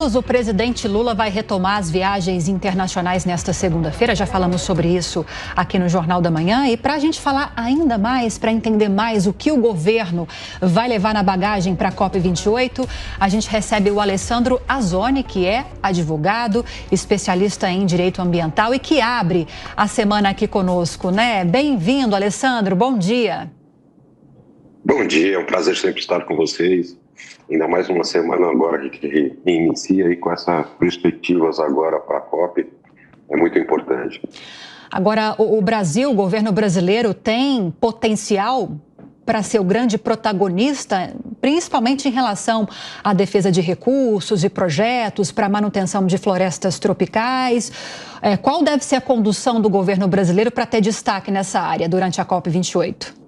O presidente Lula vai retomar as viagens internacionais nesta segunda-feira. Já falamos sobre isso aqui no Jornal da Manhã. E para a gente falar ainda mais, para entender mais o que o governo vai levar na bagagem para a COP28, a gente recebe o Alessandro Azzoni, que é advogado, especialista em direito ambiental e que abre a semana aqui conosco, né? Bem-vindo, Alessandro. Bom dia. Bom dia, é um prazer sempre estar com vocês. Ainda mais uma semana agora que inicia aí com essas perspectivas agora para a COP, é muito importante. Agora, o Brasil, o governo brasileiro tem potencial para ser o grande protagonista, principalmente em relação à defesa de recursos e projetos para a manutenção de florestas tropicais. Qual deve ser a condução do governo brasileiro para ter destaque nessa área durante a COP28?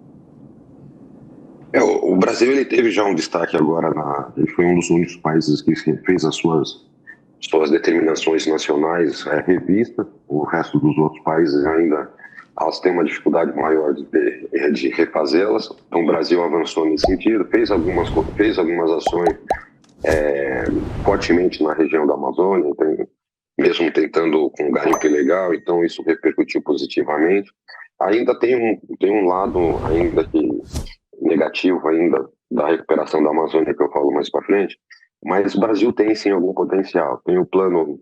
O Brasil ele teve já um destaque agora, ele foi um dos únicos países que fez as suas determinações nacionais revistas. O resto dos outros países ainda elas têm uma dificuldade maior de refazê-las. Então o Brasil avançou nesse sentido, fez algumas ações fortemente na região da Amazônia, mesmo tentando com garimpo ilegal, então isso repercutiu positivamente. Ainda tem um lado ainda que negativo ainda da recuperação da Amazônia, que eu falo mais para frente, mas o Brasil tem sim algum potencial. Tem o plano,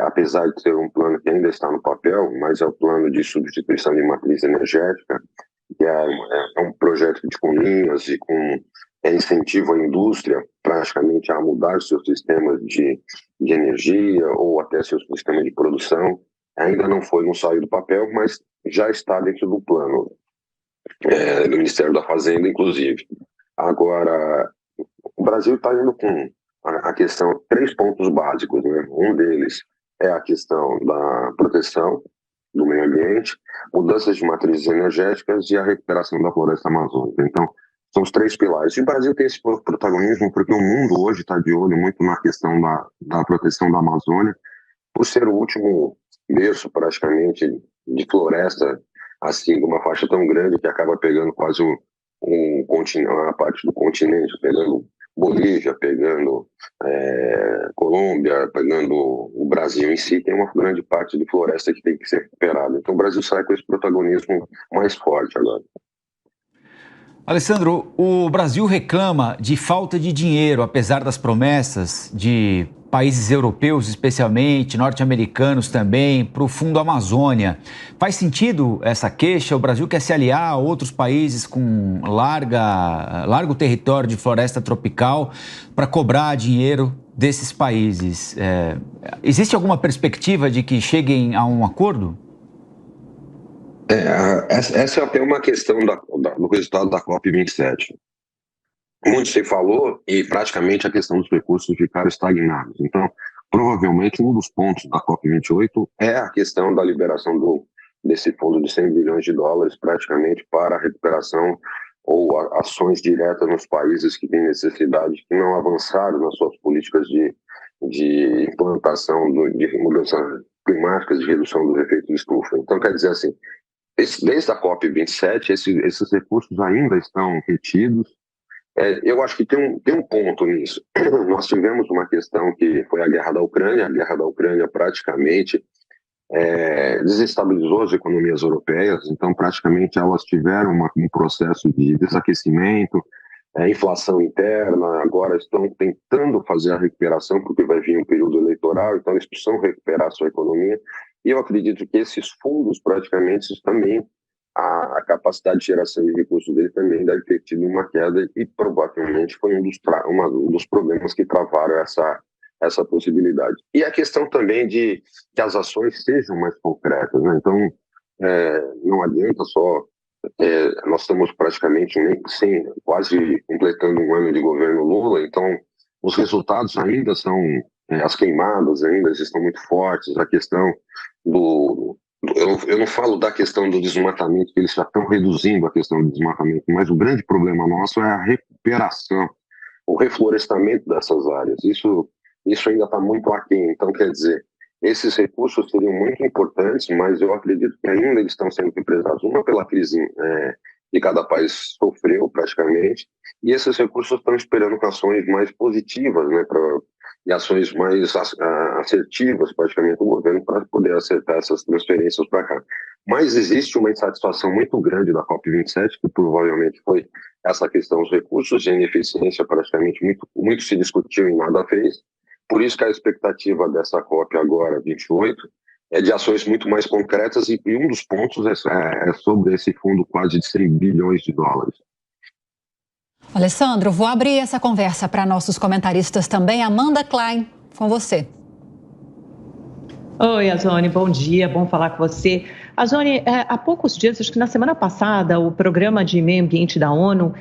apesar de ser um plano que ainda está no papel, mas é o plano de substituição de matriz energética, que é um projeto de com linhas e com incentivo à indústria praticamente a mudar seus sistemas de energia ou até seus sistemas de produção. Ainda não saiu do papel, mas já está dentro do plano. Do Ministério da Fazenda, inclusive. Agora, o Brasil está indo com a questão, 3 pontos básicos, né? Um deles é a questão da proteção do meio ambiente, mudanças de matrizes energéticas e a recuperação da floresta amazônica. Então, são os 3 pilares. E o Brasil tem esse protagonismo porque o mundo hoje está de olho muito na questão da proteção da Amazônia, por ser o último berço, praticamente, de floresta, assim, de uma faixa tão grande que acaba pegando quase uma parte do continente, pegando Bolívia, pegando Colômbia, pegando o Brasil em si, tem uma grande parte de floresta que tem que ser recuperada. Então o Brasil sai com esse protagonismo mais forte agora. Alessandro, o Brasil reclama de falta de dinheiro, apesar das promessas de países europeus, especialmente, norte-americanos também, para o Fundo Amazônia. Faz sentido essa queixa? O Brasil quer se aliar a outros países com largo território de floresta tropical para cobrar dinheiro desses países. Existe alguma perspectiva de que cheguem a um acordo? Essa é até uma questão do resultado da COP27. Muito se falou e praticamente a questão dos recursos ficaram estagnados. Então, provavelmente, um dos pontos da COP28 é a questão da liberação desse fundo de 100 bilhões de dólares, praticamente para a recuperação ou ações diretas nos países que têm necessidade, que não avançaram nas suas políticas de implantação de mudanças climáticas, de redução dos efeitos de estufa. Então, quer dizer assim, desde a COP27, esses recursos ainda estão retidos. Eu acho que tem um ponto nisso. Nós tivemos uma questão que foi a guerra da Ucrânia. A guerra da Ucrânia praticamente desestabilizou as economias europeias, então praticamente elas tiveram um processo de desaquecimento, inflação interna, agora estão tentando fazer a recuperação, porque vai vir um período eleitoral, então eles precisam recuperar a sua economia, e eu acredito que esses fundos praticamente também a capacidade de geração de recursos dele também deve ter tido uma queda e provavelmente foi um dos problemas que travaram essa possibilidade. E a questão também de que as ações sejam mais concretas, né? Então, não adianta só... nós estamos praticamente quase completando um ano de governo Lula, então os resultados ainda são... as queimadas ainda estão muito fortes, a questão eu não falo da questão do desmatamento, que eles já estão reduzindo a questão do desmatamento, mas o grande problema nosso é a recuperação, o reflorestamento dessas áreas. Isso ainda está muito aquém. Então, quer dizer, esses recursos seriam muito importantes, mas eu acredito que ainda eles estão sendo represados. Uma pela crise que cada país sofreu praticamente, e esses recursos estão esperando ações mais positivas, né, e ações mais assertivas, praticamente, do governo para poder acertar essas transferências para cá. Mas existe uma insatisfação muito grande da COP27, que provavelmente foi essa questão dos recursos e ineficiência, praticamente muito se discutiu e nada fez. Por isso que a expectativa dessa COP agora, 28, é de ações muito mais concretas e um dos pontos é sobre esse fundo quase de 100 bilhões de dólares. Alessandro, vou abrir essa conversa para nossos comentaristas também. Amanda Klein, com você. Oi, Azone, bom dia, bom falar com você. Azone, há poucos dias, acho que na semana passada, o Programa de Meio Ambiente da ONU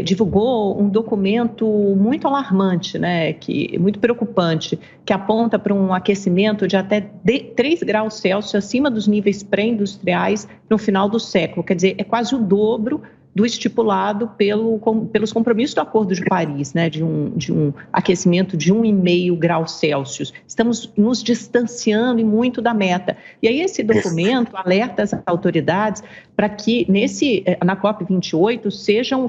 divulgou um documento muito alarmante, né, muito preocupante, que aponta para um aquecimento de até 3 graus Celsius acima dos níveis pré-industriais no final do século. Quer dizer, é quase o dobro do estipulado pelos compromissos do Acordo de Paris, né, de um aquecimento de 1,5 graus Celsius. Estamos nos distanciando muito da meta. E aí esse documento alerta as autoridades para que na COP28 sejam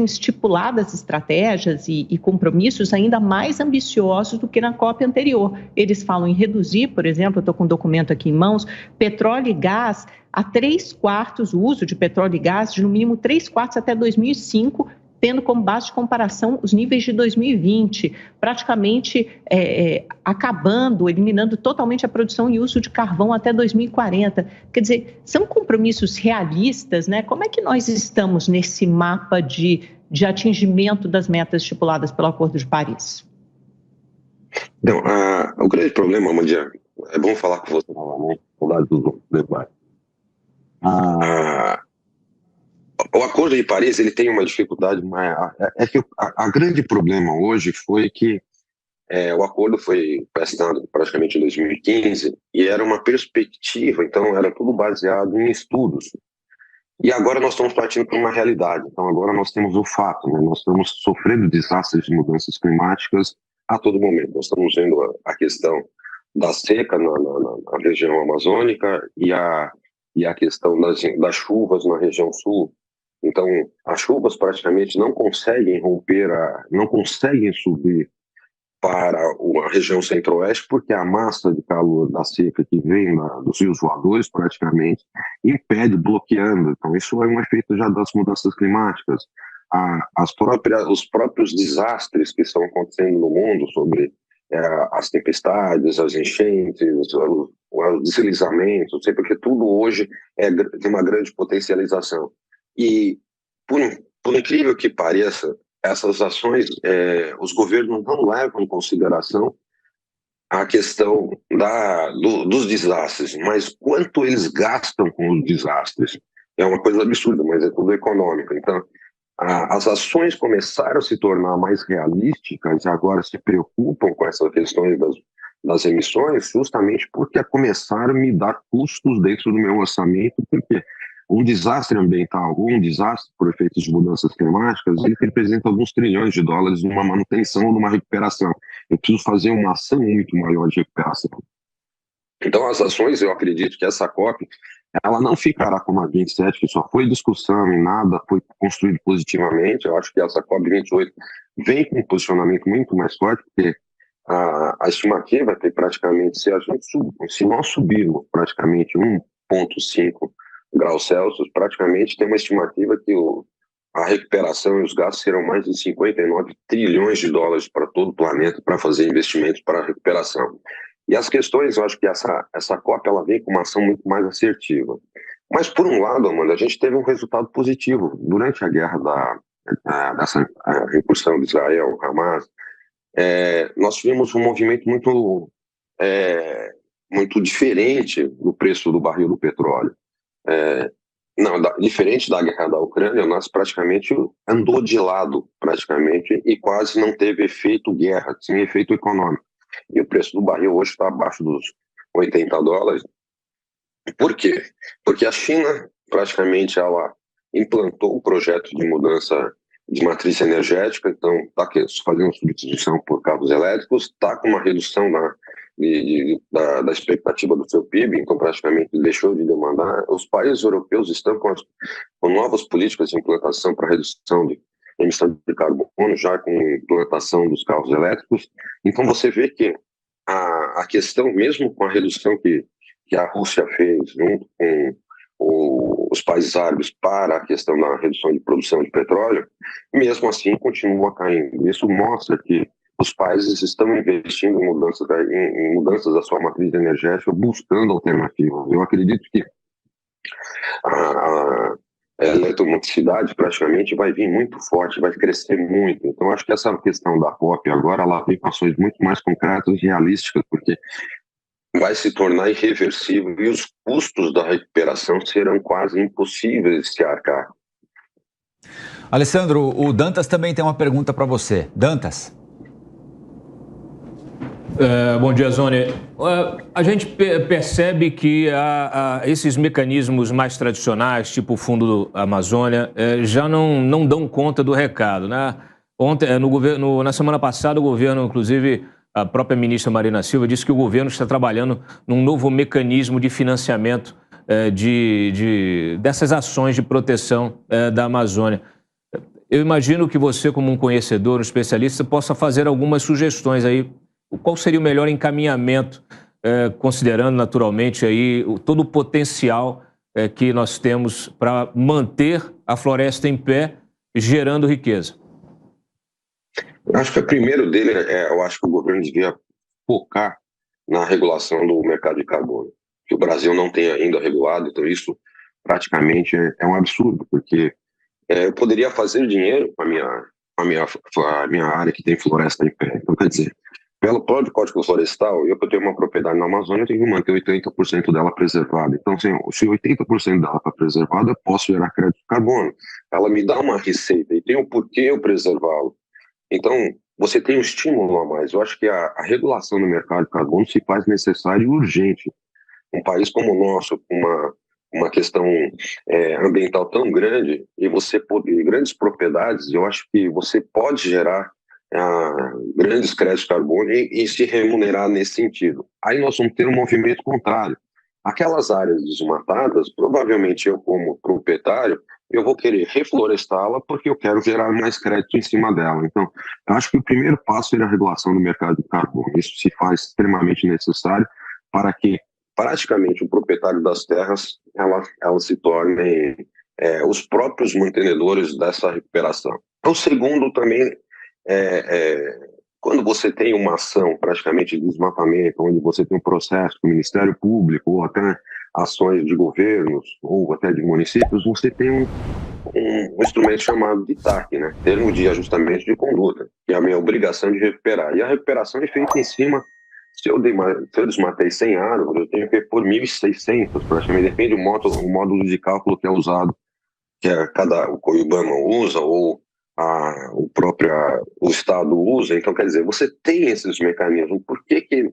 estipuladas estratégias e compromissos ainda mais ambiciosos do que na COP anterior. Eles falam em reduzir, por exemplo, eu estou com um documento aqui em mãos, petróleo e gás a 3/4, o uso de petróleo e gás de no mínimo 3/4 até 2005, tendo como base de comparação os níveis de 2020, praticamente eliminando totalmente a produção e uso de carvão até 2040. Quer dizer, são compromissos realistas, né? Como é que nós estamos nesse mapa de atingimento das metas estipuladas pelo Acordo de Paris? Então, o grande problema, Amandia, é bom falar com você novamente, saudade do debate. O Acordo de Paris ele tem uma dificuldade, mas é que a grande problema hoje foi que o acordo foi assinado praticamente em 2015 e era uma perspectiva, então era tudo baseado em estudos. E agora nós estamos partindo para uma realidade. Então agora nós temos o fato, né? Nós estamos sofrendo desastres de mudanças climáticas a todo momento. Nós estamos vendo a questão da seca na região amazônica e a questão das chuvas na região sul. Então, as chuvas praticamente não conseguem não conseguem subir para a região centro-oeste, porque a massa de calor da seca que vem dos rios voadores praticamente impede, bloqueando. Então, isso é um efeito já das mudanças climáticas. Os próprios desastres que estão acontecendo no mundo sobre as tempestades, as enchentes, os deslizamentos, porque tudo hoje tem uma grande potencialização. E, por incrível que pareça, essas ações, os governos não levam em consideração a questão dos desastres, mas quanto eles gastam com os desastres. É uma coisa absurda, mas é tudo econômico. Então, as ações começaram a se tornar mais realísticas e agora se preocupam com essas questões das emissões, justamente porque começaram a me dar custos dentro do meu orçamento, porque um desastre ambiental ou um desastre por efeitos de mudanças climáticas, ele representa alguns trilhões de dólares numa manutenção ou numa recuperação. Eu preciso fazer uma ação muito maior de recuperação. Então, as ações, eu acredito que essa COP, ela não ficará como a 27, que só foi discussão e nada foi construído positivamente. Eu acho que essa COP 28 vem com um posicionamento muito mais forte, porque a estimativa é que praticamente, se nós subirmos praticamente 1,5 graus Celsius, praticamente tem uma estimativa que a recuperação e os gastos serão mais de 59 trilhões de dólares para todo o planeta para fazer investimentos para a recuperação. E as questões, eu acho que essa COP ela vem com uma ação muito mais assertiva. Mas, por um lado, Amanda, a gente teve um resultado positivo. Durante a guerra dessa incursão de Israel, Hamas, nós tivemos um movimento muito diferente no preço do barril do petróleo. Diferente da guerra da Ucrânia, nós praticamente andou de lado, praticamente, e quase não teve efeito guerra, tinha efeito econômico. E o preço do barril hoje está abaixo dos $80. Por quê? Porque a China, praticamente, ela implantou um projeto de mudança de matriz energética, então está fazendo substituição por carros elétricos, está com uma redução da expectativa do seu PIB, então praticamente deixou de demandar. Os países europeus estão com novas políticas de implantação para redução emissão de carbono, já com implantação dos carros elétricos. Então você vê que a questão, mesmo com a redução que a Rússia fez junto com os países árabes para a questão da redução de produção de petróleo, mesmo assim continua caindo. Isso mostra que os países estão investindo em mudanças da sua matriz energética, buscando alternativas. Eu acredito que a eletromotricidade praticamente vai vir muito forte, vai crescer muito. Então, acho que essa questão da COP agora, ela tem ações muito mais concretas e realísticas, porque vai se tornar irreversível e os custos da recuperação serão quase impossíveis de se arcar. Alessandro, o Dantas também tem uma pergunta para você. Dantas. Bom dia, Zoni. A gente percebe que esses mecanismos mais tradicionais, tipo o Fundo Amazônia, já não dão conta do recado, né? Ontem, na semana passada, o governo, inclusive, a própria ministra Marina Silva, disse que o governo está trabalhando num novo mecanismo de financiamento dessas ações de proteção da Amazônia. Eu imagino que você, como um conhecedor, um especialista, possa fazer algumas sugestões aí. Qual seria o melhor encaminhamento, considerando naturalmente aí todo o potencial que nós temos para manter a floresta em pé, gerando riqueza? Eu acho que o primeiro dele eu acho que o governo devia focar na regulação do mercado de carbono, que o Brasil não tem ainda regulado, então isso praticamente é um absurdo, porque eu poderia fazer dinheiro com a minha área que tem floresta em pé. Então, quer dizer, pelo próprio Código Florestal, eu tenho uma propriedade na Amazônia, eu tenho que manter 80% dela preservada. Então, se 80% dela está preservada, eu posso gerar crédito de carbono. Ela me dá uma receita e tem o porquê eu preservá-lo. Então, você tem um estímulo a mais. Eu acho que a regulação do mercado de carbono se faz necessária e urgente. Um país como o nosso, com uma questão ambiental tão grande, e você poder grandes propriedades, eu acho que você pode gerar grandes créditos de carbono e se remunerar nesse sentido. Aí nós vamos ter um movimento contrário. Aquelas áreas desmatadas, provavelmente eu, como proprietário, eu vou querer reflorestá-la porque eu quero gerar mais crédito em cima dela. Então, eu acho que o primeiro passo seria a regulação do mercado de carbono. Isso se faz extremamente necessário para que praticamente o proprietário das terras ela se torne os próprios mantenedores dessa recuperação. O segundo também quando você tem uma ação praticamente de desmatamento, onde você tem um processo do Ministério Público ou até ações de governos ou até de municípios, você tem um instrumento chamado de TAC, né? Termo de Ajustamento de Conduta, que é a minha obrigação de recuperar. E a recuperação é feita em cima, se eu desmatei 100 árvores, eu tenho que repor 1.600, praticamente, depende do módulo de cálculo que é usado, que o IBAMA usa ou o Estado usa. Então, quer dizer, você tem esses mecanismos. Por que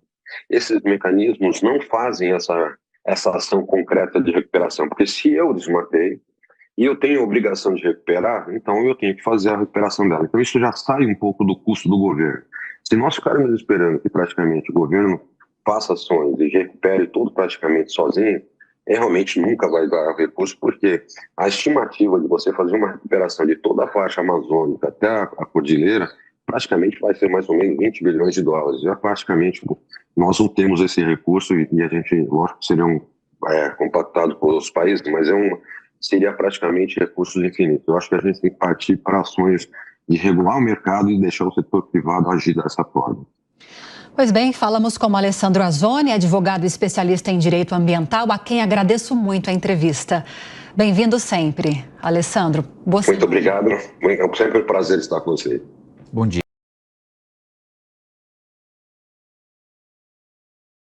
esses mecanismos não fazem essa ação concreta de recuperação? Porque se eu desmatei e eu tenho a obrigação de recuperar, então eu tenho que fazer a recuperação dela. Então isso já sai um pouco do custo do governo. Se nós ficarmos esperando que praticamente o governo faça ações e recupere tudo praticamente sozinho, realmente nunca vai dar recurso, porque a estimativa de você fazer uma recuperação de toda a faixa amazônica até a cordilheira praticamente vai ser mais ou menos 20 bilhões de dólares. Já praticamente nós não temos esse recurso e a gente, lógico, seria compactado pelos países, mas seria praticamente recursos infinitos. Eu acho que a gente tem que partir para ações de regular o mercado e deixar o setor privado agir dessa forma. Pois bem, falamos com o Alessandro Azzoni, advogado especialista em direito ambiental, a quem agradeço muito a entrevista. Bem-vindo sempre, Alessandro. Muito obrigado. É sempre um prazer estar com você. Bom dia.